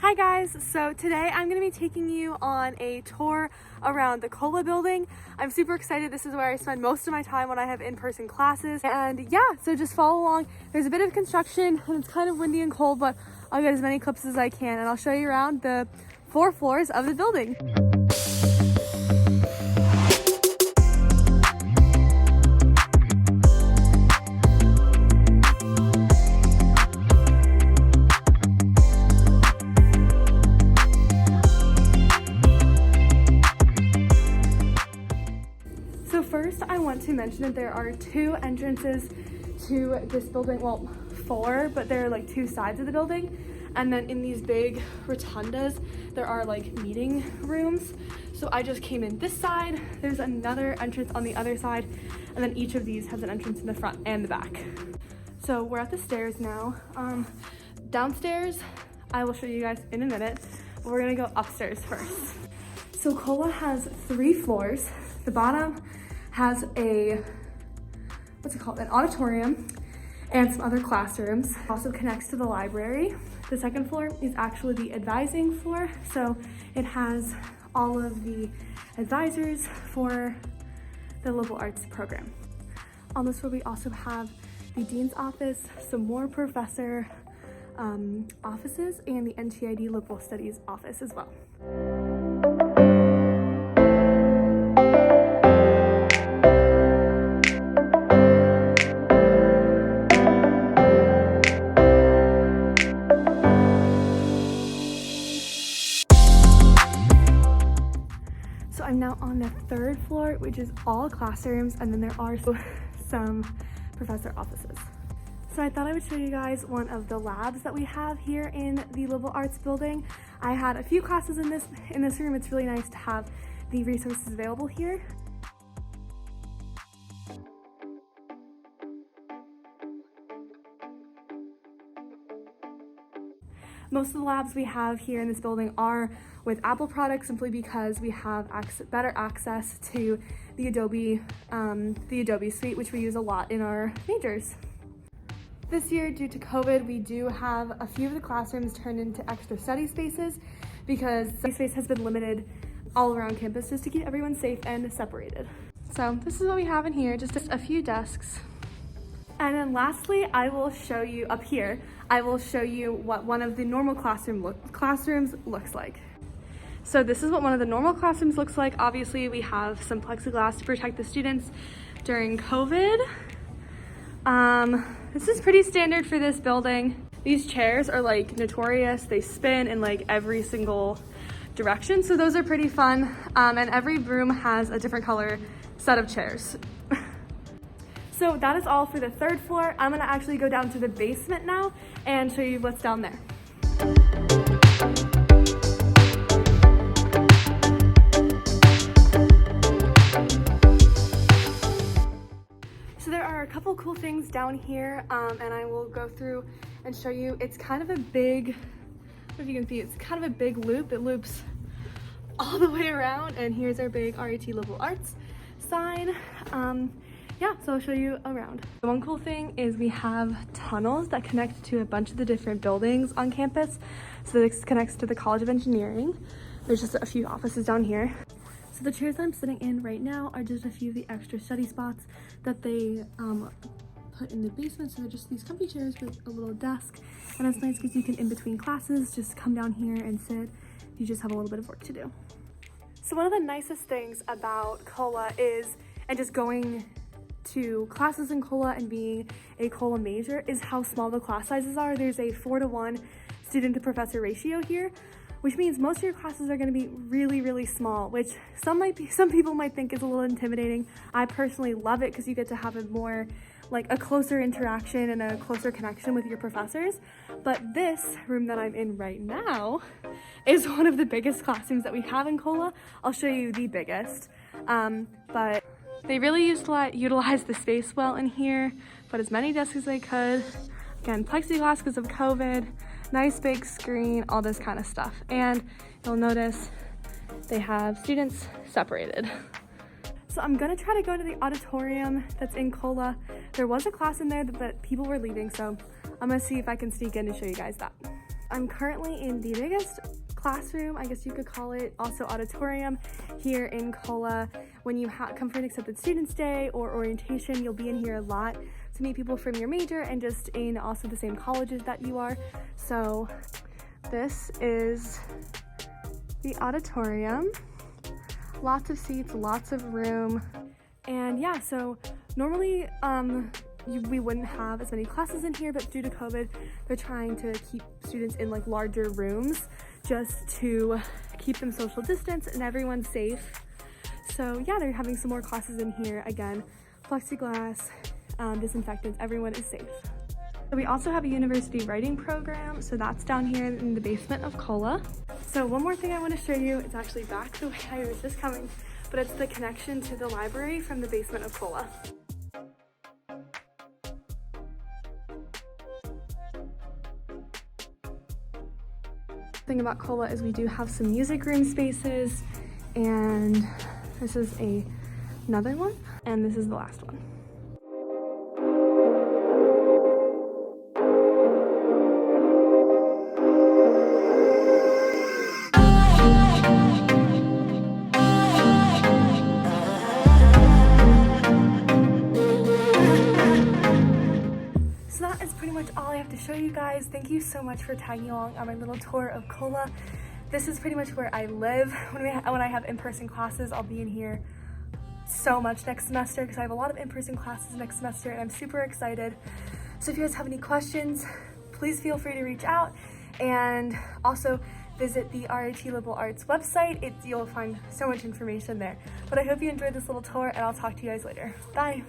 Hi guys, so today I'm going to be taking you on a tour around the COLA building. I'm super excited. This is where I spend most of my time when I have in-person classes. And yeah, so just follow along. There's a bit of construction and it's kind of windy and cold, but I'll get as many clips as I can and I'll show you around the 4 floors of the building. So first I want to mention that there are 2 entrances to this building, well 4, but there are like 2 sides of the building, and then in these big rotundas there are like meeting rooms. So I just came in this side, there's another entrance on the other side, and then each of these has an entrance in the front and the back. So we're at the stairs now. Downstairs I will show you guys in a minute, but we're gonna go upstairs first. So COLA has 3 floors. The bottom has a, an auditorium and some other classrooms. Also connects to the library. The second floor is actually the advising floor. So it has all of the advisors for the liberal arts program. On this floor, we also have the dean's office, some more professor offices, and the NTID liberal studies office as well. So I'm now on the 3rd floor, which is all classrooms, and then there are some professor offices. So I thought I would show you guys one of the labs that we have here in the liberal arts building. I had a few classes in this room. It's really nice to have the resources available here. Most of the labs we have here in this building are with Apple products, simply because we have better access to the Adobe suite, which we use a lot in our majors. This year, due to COVID, we do have a few of the classrooms turned into extra study spaces because study space has been limited all around campus just to keep everyone safe and separated. So this is what we have in here, just a few desks. And then lastly, I will show you up here, I will show you what one of the normal classrooms looks like. So this is what one of the normal classrooms looks like. Obviously, we have some plexiglass to protect the students during COVID. This is pretty standard for this building. These chairs are like notorious. They spin in like every single direction. So those are pretty fun. And every room has a different color set of chairs. So that is all for the 3rd floor. I'm gonna actually go down to the basement now and show you what's down there. So there are a couple cool things down here, and I will go through and show you. It's kind of a big, I don't know if you can see, it's kind of a big loop. It loops all the way around, and here's our big RIT liberal arts sign. Yeah, so I'll show you around. One cool thing is we have tunnels that connect to a bunch of the different buildings on campus. So this connects to the College of Engineering. There's just a few offices down here. So the chairs that I'm sitting in right now are just a few of the extra study spots that they put in the basement. So they're just these comfy chairs with a little desk. And that's nice because you can, in between classes, just come down here and sit. You just have a little bit of work to do. So one of the nicest things about COLA is, and just going to classes in COLA and being a COLA major, is how small the class sizes are. There's a 4-to-1 student to professor ratio here, which means most of your classes are going to be really, really small, which some people might think is a little intimidating. I personally love it because you get to have a closer interaction and a closer connection with your professors. But this room that I'm in right now is one of the biggest classrooms that we have in COLA. I'll show you the biggest, but they really utilize the space well in here, put as many desks as they could. Again, plexiglass because of COVID, nice big screen, all this kind of stuff. And you'll notice they have students separated. So I'm gonna try to go to the auditorium that's in COLA. There was a class in there but people were leaving, so I'm gonna see if I can sneak in and show you guys that. I'm currently in the biggest classroom, I guess you could call it, also auditorium, here in COLA. When you come for an Accepted Students Day or orientation, you'll be in here a lot to meet people from your major and just in also the same colleges that you are. So this is the auditorium. Lots of seats, lots of room. And yeah, so normally we wouldn't have as many classes in here, but due to COVID, they're trying to keep students in like larger rooms just to keep them social distance and everyone safe. So yeah, they're having some more classes in here. Again, plexiglass, disinfectants, everyone is safe. So we also have a university writing program, so that's down here in the basement of COLA. So one more thing I want to show you, it's actually back the way I was just coming, but it's the connection to the library from the basement of COLA. The thing about COLA is we do have some music room spaces, and this is another one, and this is the last one. Pretty much all I have to show you guys. Thank you so much for tagging along on my little tour of COLA. This is pretty much where I live. When I have in-person classes, I'll be in here so much next semester because I have a lot of in-person classes next semester and I'm super excited. So if you guys have any questions, please feel free to reach out, and also visit the RIT Liberal Arts website. You'll find so much information there. But I hope you enjoyed this little tour, and I'll talk to you guys later. Bye.